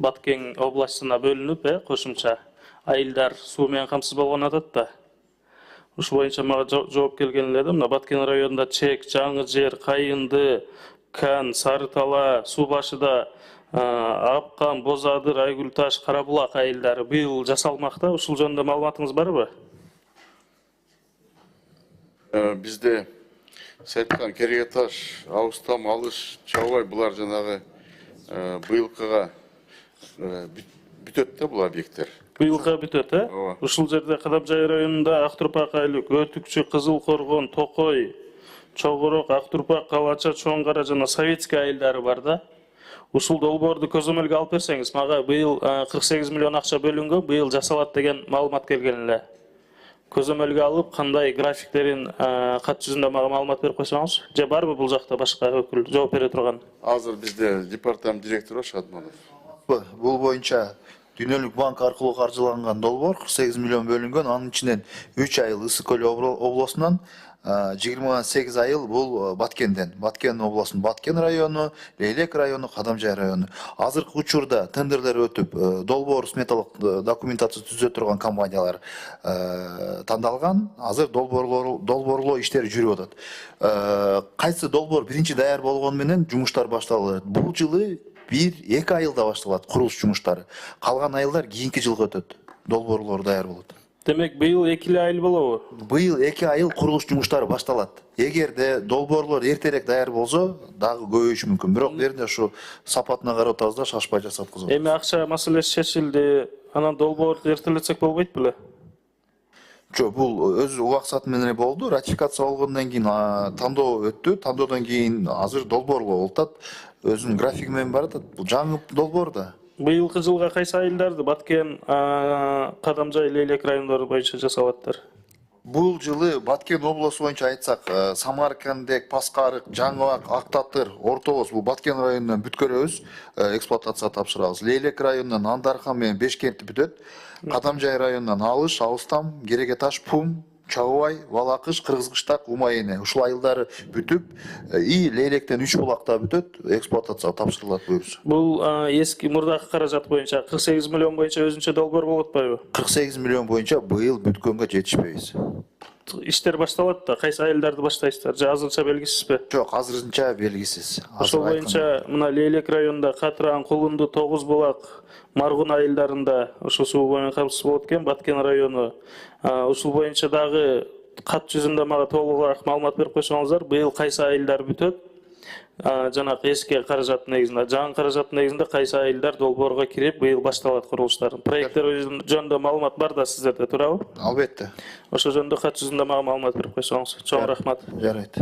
Баткен областына бөлініп, қосымша айылдар сумен қамсыз болған атат да. Ушу боюнча мага жооп келген эле да, мына Баткен районунда Чек, Жаңы жер, Кайынды, Кан, Сарытала, Суу башыда Апкан, Бозадыр, Айгүлташ, Карабулак айылдары быйыл жасалмакта. Ушул жөнүндө маалыматыңыз барбы? Бизде Сайткан, Керегеташ, Аустам, Алыш, Чабай булар жанагы быйылкыга бүтөт да бул объекттер. Быйылга бүтөт, Ушул жерде Кадамжай районунда Актурпак айлык, Өтүкчү, Кызыл Коргон, Токой, Чогорок, Актурпак, Калача, Чоңгара жана Советский айылдары бар да. Ушул долбоорду көзөмөлгө алып берсеңиз, мага быйыл 48 миллион акча бөлүнгөн, быйыл жасалат деген маалымат келген эле. Көзөмөлгө алып, кандай графиктерин кат жүзүндө мага маалымат берип койсоңуз, же барбы бул жакта башка өкүл жооп бере турган? Азыр бизде департамент директору Шадманов. Бул боюнча Дүйнөлүк банк аркылуу каржыланган долбоор 48 миллион бөлүнгөн. Анын ичинен 3 айыл Ысык Көл облусунан, 28 айыл бул Баткенден. Баткен облусунун Баткен району, Лейлек району, Кадамжай району. Азыркы учурда тендерлер өтүп, долбоор сметалык документация түзө турган компаниялар тандалган. Азыр долбоорлоо иштери жүрүп атат. Кайсы долбоор биринчи даяр болгону менен жумуштар башталды. Бул жылы 1-2 айылда башталат курулуш жумуштары. Калган айылдар кийинки жылга өтөт. Долбоорлор даяр болот. Демек, быйыл 2 айыл болобу? Быйыл 2 айыл курулуш жумуштары башталат. Эгерде долбоорлор эртерээк даяр болсо, дагы көбөйүшү мүмкүн. Бирок беринде ушу сапатына карап атабыз да, шашпай жасаткызып. Эми акча маселеси чечилди. Анан долбоорду эртелетсек болбойт беле? Жок, бул өз убакыт менен болду. Ратификация болгондон кийин тандоо өттү. Тандоодон кийин азыр долбоорлоо болуп атат. Өзүнүн графиги менен баратат. Бул жаңы долбоор да. Быйылкы жылга кайсы айылдарды Баткен, Кадамжай, Лейлек райондору боюнча жасалаттыр? Бул жылы Баткен облусу боюнча айтсак, Самаркандек, Паскарык, Жаңыбак, Актатыр, Ортобоз бул Баткен районунан бүткөрөбүз, эксплуатацияга тапшырабыз. Лейлек районунан Андархан менен Бешкентти бүтөт. Кадамжай районунан Алыш, Аустам, Керегеташ, Пум, Чабай, Балакыш, Кыргызкыштак, Умайыне. Ушул айылдары бүтүп, Лейлектен 3 булакта бүтөт, эксплуатацияга тапшырылат буюрса. Бул эски мурдагы каражат боюнча 48 миллион боюнча өзүнчө долбоор болуп атпайбы? 48 миллион боюнча быйыл бүткөнгө жетишпейбиз. Иштер башталат да, кайсы айылдарды баштайсыздар? Же азырынча белгисизби? Жок, азырынча белгисиз. Ошол боюнча мына Лейлек районунда Катран, Кулунду, Тогуз булак, Маргун айылдарында ошо суу менен камсыз болот экен, Баткен району. Ушул боюнча дагы кат жүзүндө мага толугураак маалымат берип койсоңуздар, быйыл кайсы айылдар бүтөт? Жанагы эски каражаттын негизинде, жаңы каражаттын негизинде кайсы айылдар долбоорго кирип, быйыл башталат курулуштарын. Проекттер жөнүндө маалымат бар да сиздерде, туурабы? Албетте. Ошол жөнүндө кат жүзүндө мага маалымат берип койсоңуз. Чоң рахмат. Жарайт.